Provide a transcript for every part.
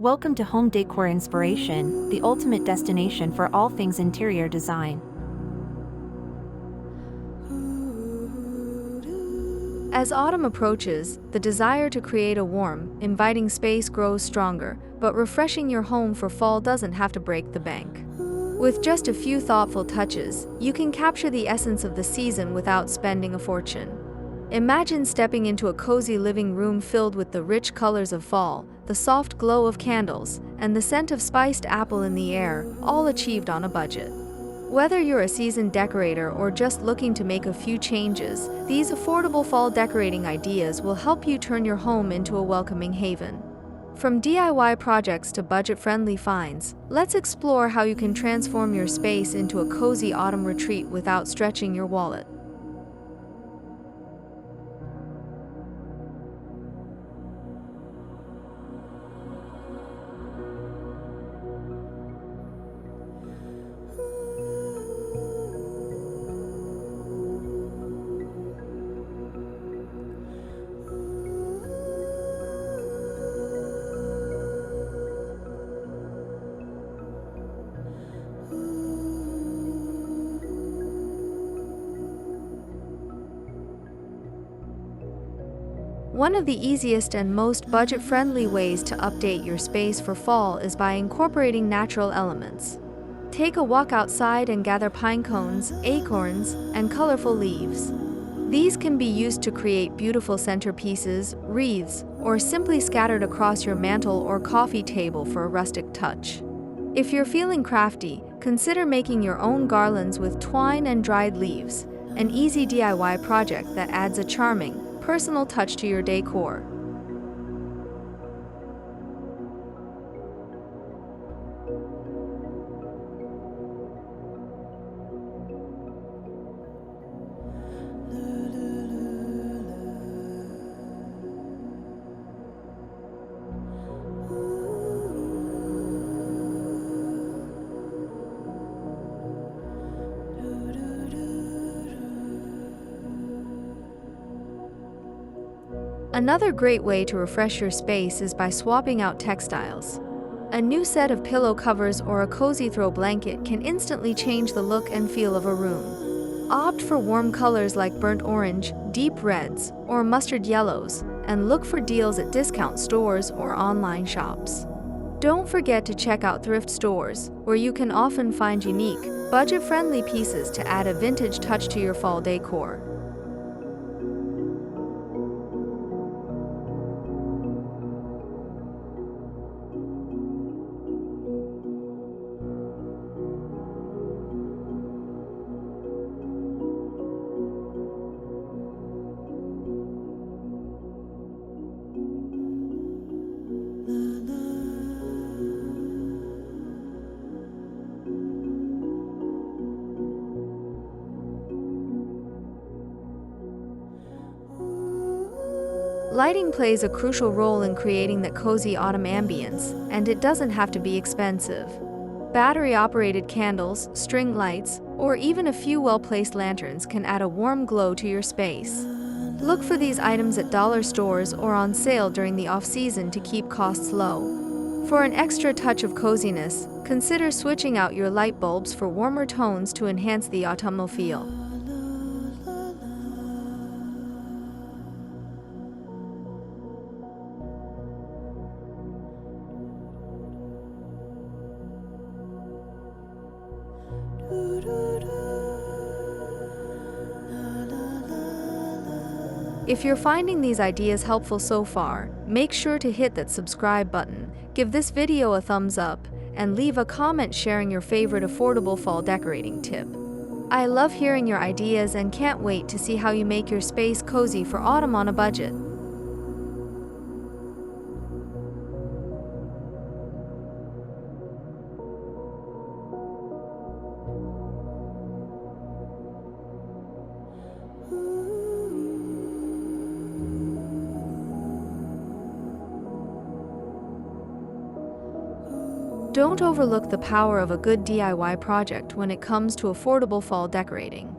Welcome to Home Decor Inspiration, the ultimate destination for all things interior design. As autumn approaches, the desire to create a warm, inviting space grows stronger, but refreshing your home for fall doesn't have to break the bank. With just a few thoughtful touches, you can capture the essence of the season without spending a fortune. Imagine stepping into a cozy living room filled with the rich colors of fall, the soft glow of candles, and the scent of spiced apple in the air, all achieved on a budget. Whether you're a seasoned decorator or just looking to make a few changes, these affordable fall decorating ideas will help you turn your home into a welcoming haven. From DIY projects to budget-friendly finds, let's explore how you can transform your space into a cozy autumn retreat without stretching your wallet. One of the easiest and most budget-friendly ways to update your space for fall is by incorporating natural elements. Take a walk outside and gather pine cones, acorns, and colorful leaves. These can be used to create beautiful centerpieces, wreaths, or simply scattered across your mantle or coffee table for a rustic touch. If you're feeling crafty, consider making your own garlands with twine and dried leaves, an easy DIY project that adds a charming, personal touch to your decor. Another great way to refresh your space is by swapping out textiles. A new set of pillow covers or a cozy throw blanket can instantly change the look and feel of a room. Opt for warm colors like burnt orange, deep reds, or mustard yellows, and look for deals at discount stores or online shops. Don't forget to check out thrift stores, where you can often find unique, budget-friendly pieces to add a vintage touch to your fall decor. Lighting plays a crucial role in creating that cozy autumn ambience, and it doesn't have to be expensive. Battery-operated candles, string lights, or even a few well-placed lanterns can add a warm glow to your space. Look for these items at dollar stores or on sale during the off-season to keep costs low. For an extra touch of coziness, consider switching out your light bulbs for warmer tones to enhance the autumnal feel. If you're finding these ideas helpful so far, make sure to hit that subscribe button, give this video a thumbs up, and leave a comment sharing your favorite affordable fall decorating tip. I love hearing your ideas and can't wait to see how you make your space cozy for autumn on a budget. Don't overlook the power of a good DIY project when it comes to affordable fall decorating.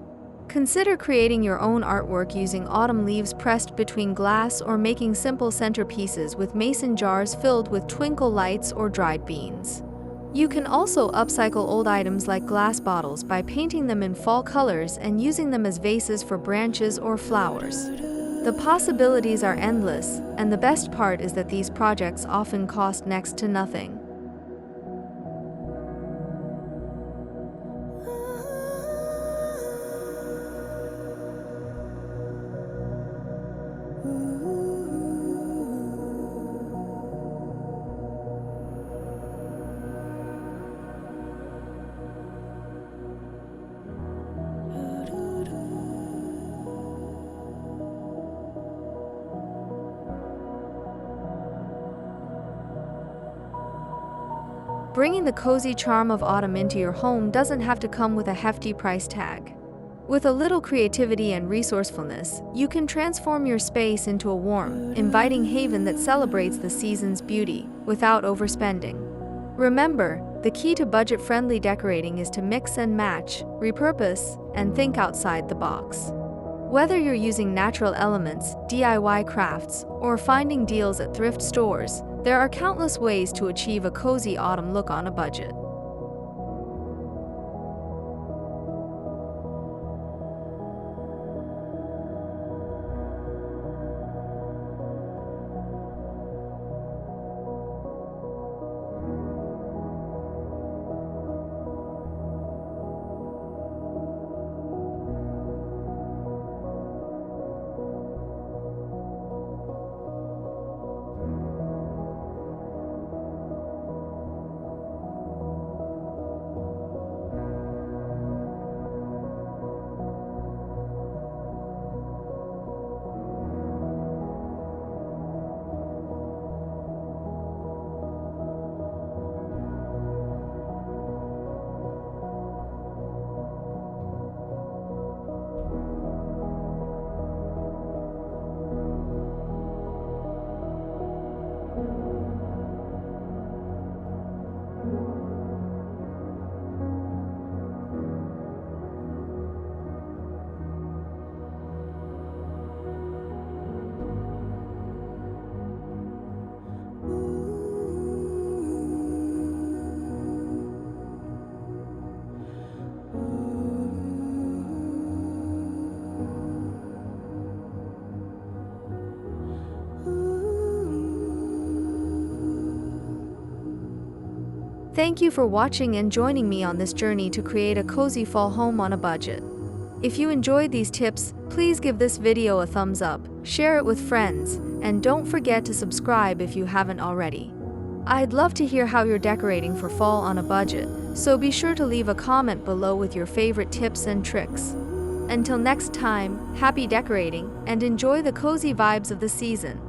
Consider creating your own artwork using autumn leaves pressed between glass or making simple centerpieces with mason jars filled with twinkle lights or dried beans. You can also upcycle old items like glass bottles by painting them in fall colors and using them as vases for branches or flowers. The possibilities are endless, and the best part is that these projects often cost next to nothing. Bringing the cozy charm of autumn into your home doesn't have to come with a hefty price tag. With a little creativity and resourcefulness, you can transform your space into a warm, inviting haven that celebrates the season's beauty without overspending. Remember, the key to budget-friendly decorating is to mix and match, repurpose, and think outside the box. Whether you're using natural elements, DIY crafts, or finding deals at thrift stores, there are countless ways to achieve a cozy autumn look on a budget. Thank you for watching and joining me on this journey to create a cozy fall home on a budget. If you enjoyed these tips, please give this video a thumbs up, share it with friends, and don't forget to subscribe if you haven't already. I'd love to hear how you're decorating for fall on a budget, so be sure to leave a comment below with your favorite tips and tricks. Until next time, happy decorating and enjoy the cozy vibes of the season.